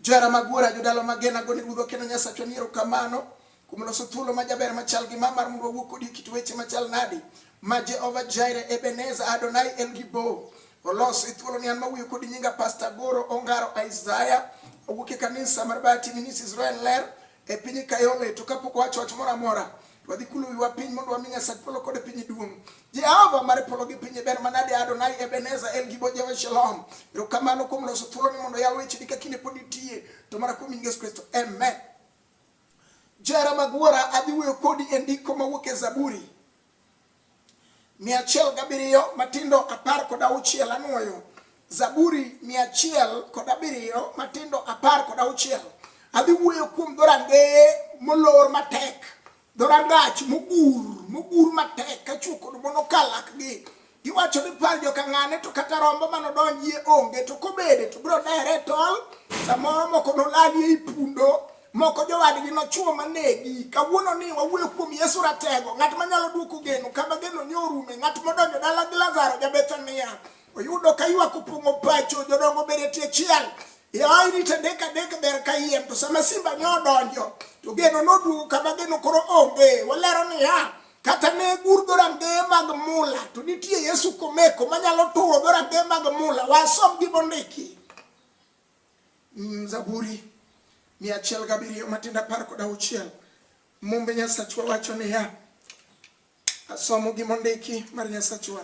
Jara magura jodalo magena goni udho kendo Nyasacho niro kamano kumloso thuolo majaber machal gi mamar mondo wuok kodi kit weche machal nadi ma Jehova Jireh Ebenezer Adonai El Gibo oloso thuolo ni an mawuoyo kodi nyinga Pastor Goro Ongaro Isaiah owuok e kanisa mar Bati Minis Israel ler e piny Kayole. To kapok wacho wach moro amora wadhi kulo wiwa piny mondo wami Nyasaye polo kod piny duong'. Jehova mar polo gi piny ber manade Adonai Ebenezer El Gibo Jehova Shalom. Erokamano kuom loso thuolo ni mondo yal weche di ka kinde pod itie to mara kuom Yesu Kristo. Amen. Jara magwara adhi wuoyo kodi e ndiko mawuok e Zaburi 107 matindo 16 anuoyo. Zaburi 107 matindo 16. Adhi wuoyo kuom dhorangeye molor matek, dhorangach mogur matek kachuko mono kalak gi. Giwacho ni par joka ng'ane to kata rombo manodonjie onge to kobede to bro dere tol samoro moko nolali e pundo moko jowadgi nochuo manegi. Kawuono ni wawuoyo kuom Yesu ratego, ng'at manyalo duoko geno kama geno nyorume, ng'at modonjo dala gi Lazaro ja Bethania oyudo ka ywak opong'o pacho, jodongo bede tie chiel yairi tendeka ber kayiem to sama simba nyodonjo to geno noduogo kama geno koro onge. Walero ni kata ne gur dhorangeye mag mula to nitie Yesu komeko manyalo turo dhorangeye mag mula. Wasom gi bondiki Zaburi 107 matindo 16. Mumbe Nyasachwa wacho ni asomo gi mondiki mar Nyasachwa.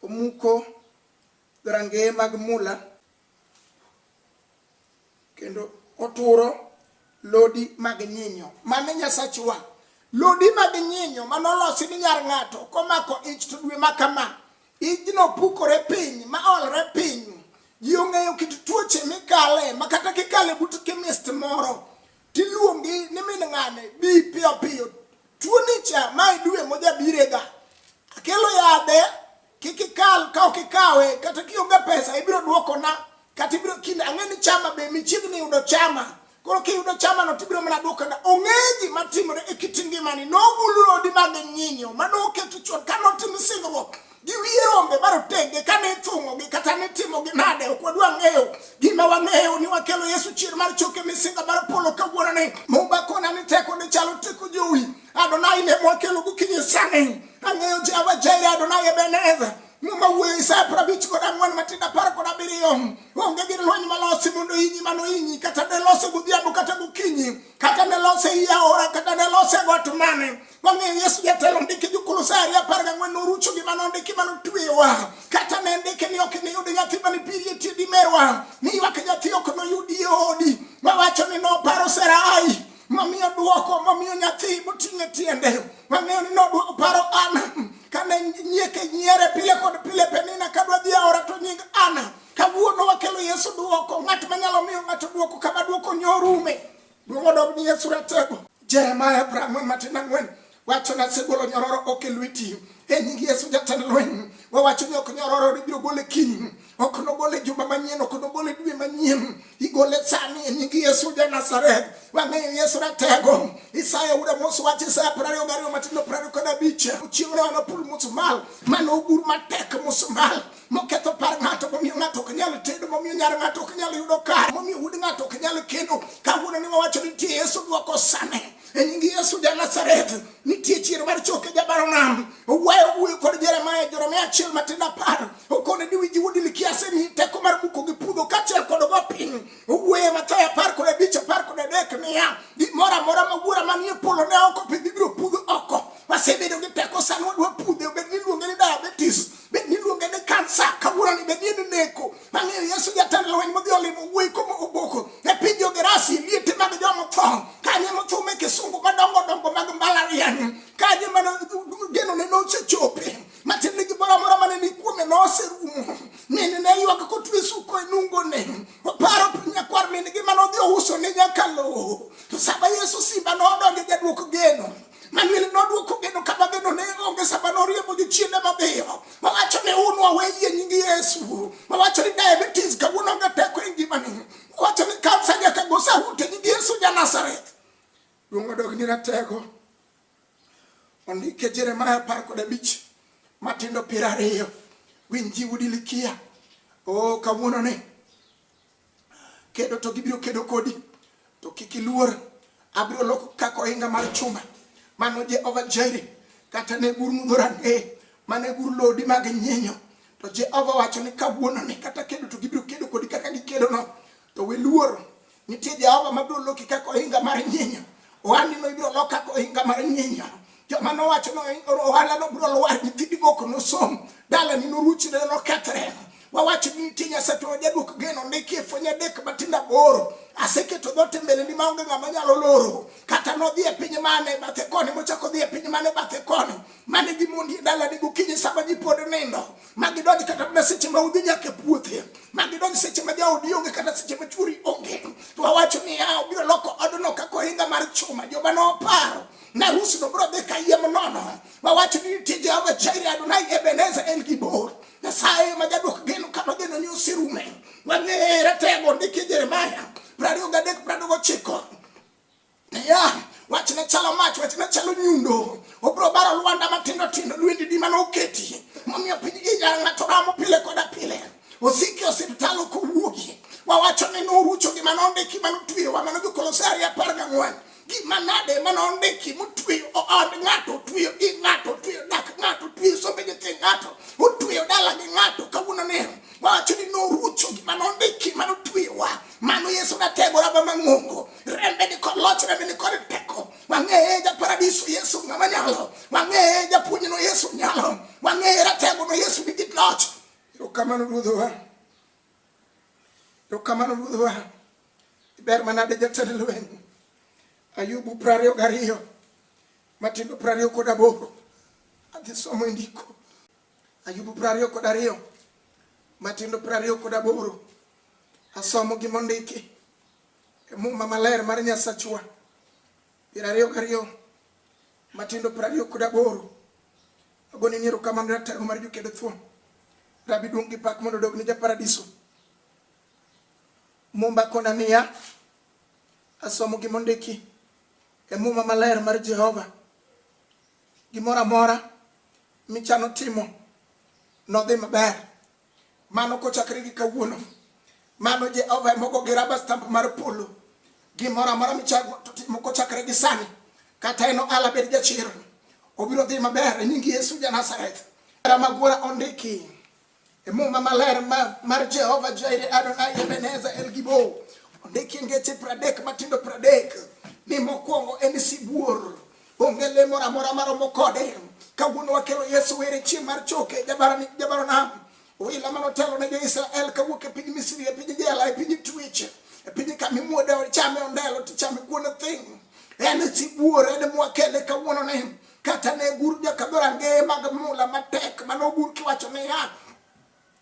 Omuko dhorangeye mag mula kendo oturo lodi mag nyinyo. Mane Nyasachwa lodi mag nyinyo manolosi ni nyar ng'ato komako ich to dwe makama ijno pukore piny ma olre piny. Ji ong'eyo kit tuoche mikale makata kikale but chemist moro tiluongi ni min ng'ane bi piyo piyo tuo ni cha mai dwe mojabirega akelo yadhe kikikal ka okikawe kata kionge pesa ibiro duoko na kata ibiro kinde ang'eni chama be michiegni yudo chama koro kiyudo chama no tibiro mana duoko na ong'eji matimore e kit ngimani. Nogulu lodi mag nyinyo manoketo chon kanotim singruok gi wiye rombe marotenge kane thung'o gi kata ne timo gi nade. Ok wadwa ng'eyo gima wang'eyo ni wakelo Yesu chier mar choke misinga mar polo kawuono ni mumba kona ni teko ni chalo teko jowi Adonai ne mwakelo gokinyi sani. Ang'eyo Jehova Jireh Adonai Ebenezer muma wuoyo Isaya 54 matindo 17. Onge gi lweny malosi mondo inyi mano inyi kata ne lose godhiambo kata gokinyi kata ne lose yaora kata ne lose got mane. Wang'eyo Yesu jatelo ndiki Kolosai 14 norucho gima nondiki manotwewa kata ne ndike ni ok ni yudi nyathi mani piri e tiedi merwa ni ywak nyathi ok noyudi e odi. Wawacho ni noparo Sarai mamiyo duoko mamiyo nyathi moting'e tiende. Wang'eyo ni noduoko paro Ana kane nyieke nyiere pile kod pile Penina kadwa dhi aora to nying Ana. Kawuono wakelo Yesu duoko, ng'at manyalo miyo ng'ato duoko kama duoko nyorume. Duogo dog ni Yesu ratego. Jeremiah 4 wacho na segolo nyororo ok lweti e nying Yesu jatend lweny. Wawacho ni ok nyororo ibiro gole kiny, ok nogole juma manyien, ok nogole dwe manyien, igole sani e nying Yesu ja Nazareth. Wang'eyo Yesu ratego. Isaya uda mosu wacho Isaya 22 matindo 25 chieng'no anopul musumal manogur matek musumal moketho par ng'ato momiyo ng'ato ok nyal tedo momiyo nyar ng'ato ok nyal yudo kar momiyo ud ng'ato ok nyal kendo. Kawuono ni wawacho ni nitie Yesu duoko sane e nying Yesu ja Nazareth. Nitie chier mar choke jabaro nam owayo wuoyo kod Jeremiah 1 matindo 10 okone ni wiji wudi likiase ni teko mar buko gi pudho kachiel kod go piny owuoyo Mathayo 10:3 niya mora magura manie polo ne oko pidhi biro pudho oko. Wasebedo gi teko sani wadwa pudhe bed ni luonge ni diabetes bed ni luonge ni cancer kawuono ni bed ni neko. Mang'eyo Yesu jatend lweny modhi olimo wuoyi komo oboko e piny Jogerasi liete mag jomo tho kanye mothume Kisungu madongo mag mbalariany kanye mano geno ne nosechope matin gi moro mane ni kuome noserumo nene ne ywak kotwe suko e nungo ne oparo nyakwar min gi mano dhi ouso ne nyakalo. To saba Yesu simba nodonjo jaduoko geno Manuel noduoko geno kama geno ne onge saba noriembo jochiende mabeyo. Wawacho ne unwa weye nyingi Yesu. Wawacho ni diabetes kawuono onge teko e ngimani. Wawacho ni kansa nyaka go sauti nyingi Yesu ja Nazareth. Duong' dog ni ratego. Ondike Jeremiah 15 matindo 20. Winji wudi likia. Kawuono ne kedo to gibiro kedo kodi, to kik iluor. Abiro loko kako inga mar chuma mano Jehova Jireh, kata ne gur mudhorange mane gur lodi mag nyinyo, to Jehova wacho ni kawuono ni kata kedo to gibiro kedo kodi kaka gikedo no, to we luor. Nitie Jehova mabiro loki kako inga mar nyinyo, ohandi no ibiro loka kako inga mar nyinyo. Joma no wacho no ohala no biro lwar, nyithindi moko no som, dala ni no ruchne no kethre. Wawacho ni tinya sato jaduk geno ndiki fwenye dek matinda boro, aseketo dhote mbele ni maonge ng'ama nyalo loro. Kata no dhi e piny mane bathe koni, mochako dhi e piny mane bathe koni, mane gimondi dala ni gokinyi sama ji pod nindo, magidonji kata na seche ma udhi nyaka e puothe, magidonji seche ma jaodi onge kata seche ma chuori onge. To wawacho ni obiro loko odno kako ohinga mar chuma. Joma no paro na rusi no bro dhi kayiem nono, wawacho ni nitie Jehova Jireh Adonai Ebenezer El Gibor, Nyasaye ma jadwok geno kama geno ni osirume. Wang'ere tego ndiki Jeremiah 23:29. Ya wachne chalo mach, wachne chalo nyundo, obro baro lwanda matindo tindo, lwendi di mano oketi momiyo piny inyalo ng'ato ramo pile koda pile, osiki osiptal kowuogi. Wawacho ni norucho gima nondiki manotweyo wa mano Kolosai 10:4, gima nade manondiki motweyo od ng'ato, otweyo i ng'ato, otweyo dak ng'ato, otweyo sombe nyithi ng'ato, otweyo dala gi ng'ato. Kawuono ni wawacho ni norucho gima nondiki manotweyo wa mano Yesu natego raba mang'ongo, rembe ni kod loch, rembe ni kod teko. Wang'eye ja paradiso Yesu ng'ama nyalo, wang'eye japuonj no Yesu nyalo, wang'eye ratego no Yesu nigi loch. Erokamano Ruodhwa, erokamano Ruodhwa. Ber manade jatend lweny Ayubu 22 matindo 28. Adhi somo ndiko Ayubu 22 matindo 28. Asomo gima ondiki e Muma Maler mar Nyasachwa 22 matindo 28. Agoni ni erokamano ratego mar jokedo thuon. Rabi duong' gi pak mondo odog ni ja paradiso. Mumba Konania asomo gima ondiki e Muma Maler mar Jehova. Gimoro amora michano timo nodhi maber. Mano kochakre gi kawuono, mano Jehova emogo gi raba stamp mar polo. Gimoro amora michano timo kochakre gi sani, kata eno ala bed jachiro, obiro dhi maber e nying Yesu ja Nazareth. Ramagwara ondiki e Muma Maler mar Jehova Jireh Adonai Ebenezer El Gibor. Ondiki ngeche 30 matindo 30 ni mokwongo en sibuor, onge le moro amora maromo kode. Kawuono wakelo Yesu were chieng' mar choke jabaro nam, oila manotelo ne jo-Israel kawuok e piny Misri, e piny jela, e piny twech, e piny kamimuode chame ondelo tichame kuon thing. En sibuor, en mwakele kawuono ne, kata ne gur jakadhorange mag mula matek manogur kiwacho ne ya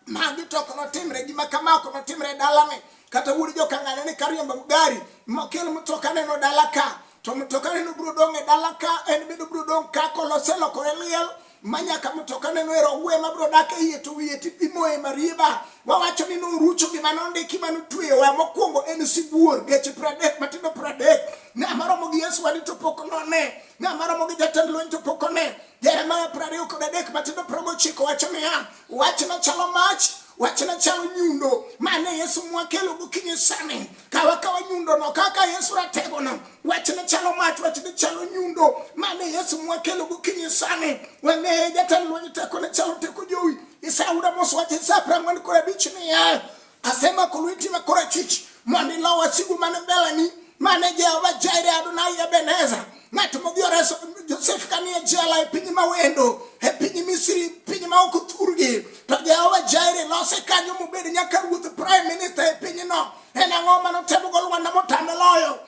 magi toko notimre, gima kama ok notimre dalane. Kata wuod jokang'ane ni kariembo gari mokel mtokane no dala ka, to mtokane no biro dong' e dala ka, en bedo biro dong' ka koloselokore liel manyaka mtokane no ero gwe mabiro dak e iye to wiye tipimoe marieba. Wawacho ni norucho gima nondiki manotweyo wa mokwongo en sibuor, geche 30 matindo 30. Ng'ama romo gi Yesu wadi to pok none, ng'ama romo gi jatend lweny to pok one. Jeremiah 23 matindo 29 wacho niya, wachna chalo mach, wachna chalo nyundo mane Yesu mwakelo gokinyi sani. Kawa nyundo no kaka Yesu ratego no, wachna chalo mach, wachna chalo nyundo mane Yesu mwakelo gokinyi sani. Wang'eye jatend lweny teko ne chalo teko jowi. Isaya mos wacho Isaya 40:5 niya, asema kulwiti makorachwich mondo ilo wasigu mane mbeleni, mane Jehova Jireh Adonai Ebenezer. Ng'at modhi oreso Joseph kanie jela e piny mawendo, e piny Misri, piny ma ok thurgi, to Jehova Jireh lose kanyo mobed nyaka ruoth prime minister e piny no. En ang'o manotemo go Lwanda motame loyo?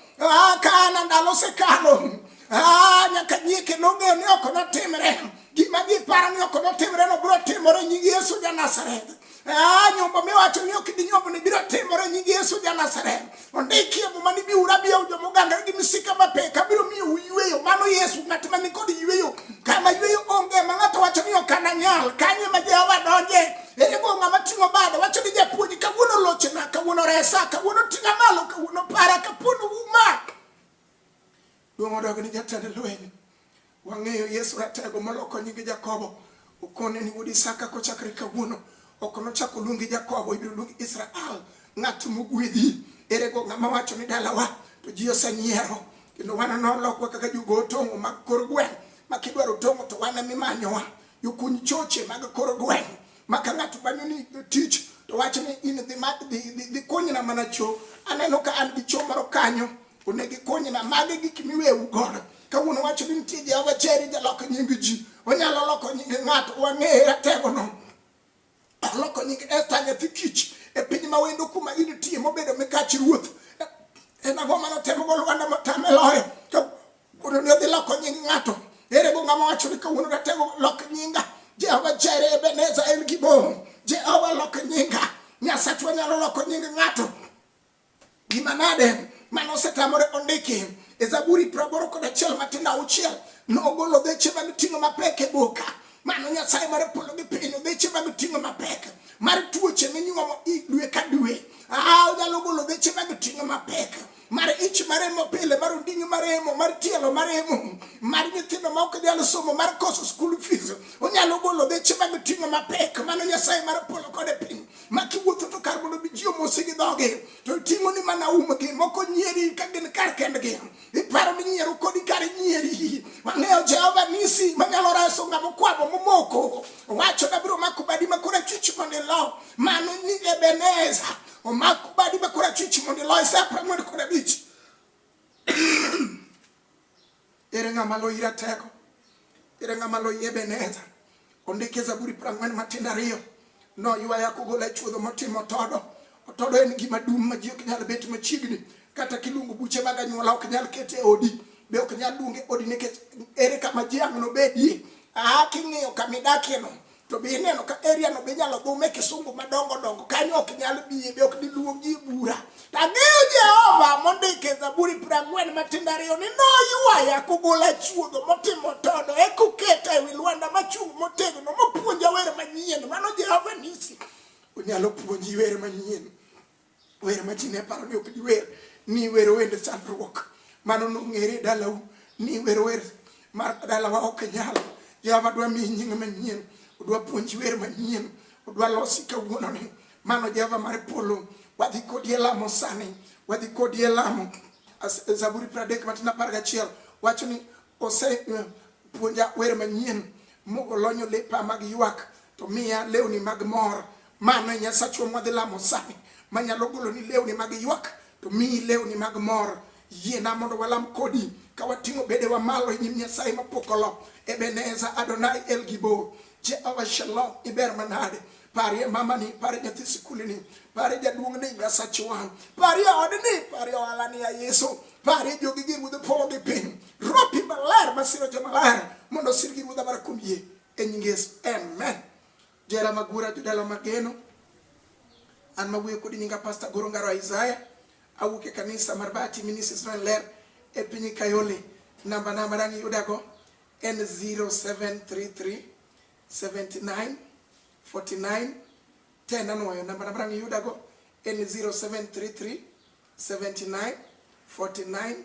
Kana ndalo sekalo, nyaka nyieke nong'eyo ni ok notimre. Gima ji paro ni ok notimre no biro timore nying Yesu ja Nazareth. Nyombo miwacho ni ok di nyombo ni biro timore nying Yesu ja Nazareth. Ondiki e Muma ni biura biya jomoganda gi misika mapek abiro miyo yweyo. Mano Yesu ng'at ma nikod yweyo, kama yweyo onge ma ng'ato wacho ni ok ananyal, kanyo ma Jehova donje. Ego ng'ama ting'o bade wacho ni japuonj kawuono lochna, kawuono resa, kawuono ting'a malo, kawuono para, kapono uma. Duong' odog ni jatend lweny. Wang'eyo Yesu ratego moloko nying Jakobo, okone ni wuod Isaka kochakre kawuono ok nochako luongi Jakobo, ibiro luongi Israel, ng'at mogwedhi. ere go ng'ama wacho ni dalawa to ji osenyiero kendo wana nolokwa kaka jugo tongo mag kor gweng' ma kidwaro tongo to wana mimanyowa jokuny choche mag kor gweng' ma ka ng'ato banyo ni tich to wacho ni in dhi kunyna mana cho aneno ka an gi cho maro kanyo onegi kunyna mage gik miwewu godo kawuono wacho ni nitie Jehova Jeri jaloko nying ji onyalo loko nying ng'ato wang'e ratego no loko nying Esther nyathi kich e piny ma wendo kuma initie mobedo mikach ruoth en ang'o manotemo go Lwanda motame loyo to kuno ne dhi loko nying ng'ato ere go ng'ama wacho ni kawuono ratego lok nyinga Jehova Jeri Ebenezer El Gibon Jehova loko nyinga Nyasachwa nyalo loko nying ng'ato gima nade manosetamore ondiki e Zaburi 81 matinda auchiel nogolo dheche mag ting'o mapek e boka mano Nyasaye mar polo gi piny dheche mag ting'o mapek mar tuoche minyuomo dwe ka dwe onyalo golo dheche mag ting'o mapek mar ich maremo pile mar onding maremo mar tielo maremo mar nyithindo ma ok nyalo somo mar koso school fees onyalo golo dheche mag ting'o mapek mano Nyasaye mar polo kod piny makiwuotho to kar mondo ji omosi gi dhoge to ting'o ni mana umgi moko nyieri ka gin kar kendgi iparo ni nyiero kodi kar nyieri wang'eyo Jehova Nisi manyalo reso ng'amo kwabo momoko wacho na biro mako badi makora chich mondelo mano ni Ebenezer omako badi makora chich mondelo Isaya 45 ere ng'ama lo ira teko ere ng'ama lo Ebenezer ondike Zaburi 40 matindo 2 no ywaya kogola chuodho motimo otodo en gima dum ma ji ok nyal bet machiegni kata kilungu buche mag anyuola ok nyal kete odi be ok nyal lunge odi nikech ere kama ji ang'no bedie king'iyo kamidakie no to be ineno ka area no be nyalo dhume kisungu madongo kanyo ok nyal biye be ok diluongi bura tang'eyo Jehova mondike Zaburi 40 matindo 2 ni no ywaya kogola chuodho motimo todo ekoketa ewi Lwanda machung' motegno mopuonja wer manyien mano Jehova Nisi onyalo puonji wer manyien wer machine paro ni ok diwer ni wer wende sandruok mano nong'ere dalau ni wer mar dalawa ok nyal Jehova dwa mi nying manyien odwa puonji wer manyien odwa losi kawuono ni mano Jehova mar polo wadhi kodi e lamo sani wadhi kodi e lamo Zaburi 30 matindo 11 wacho ni ose puonja wer manyien mogolonyo lepa mag ywak to miya lewni mag mor mano Nyasachwa mwadhi lamo sani manyalo golo ni lewni mag ywak to mi lewni mag mor yiena mondo walam kodi ka wating'o bedewa malo e nyim Nyasaye mapokolo Ebenezer Adonai El Gibon Jehova Shalom iber manade pare mama ni pare nyathi sikuli ni pare jaduong' ni Nyasachwa pare odni pare ohala ni Yesu pare jogi gi mudho polo gi piny ropi maler masiro jomaler mondo sirgi mudha mar kumie e nying Yesu amen jera magura jodalo mageno an mawuoyo kodi nyinga Pastor Goro Ngaro Isaiah awuok e kanisa mar Bati Ministries Ler e piny Kayole namba marang yudago en 0733 79 49 10 anoyo namba marang yudago en 0733 79 49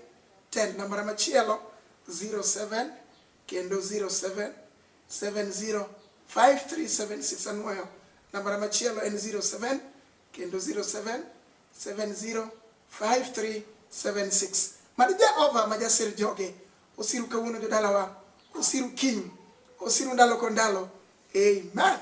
10 namba machielo 07 kendo 07 70 5376 anoyo namba machielo en 07 kendo 07 70 5376 mad Jehova majasir joge osiru kawuono jodalawa osiru kiny osiru ndalo kondalo amen.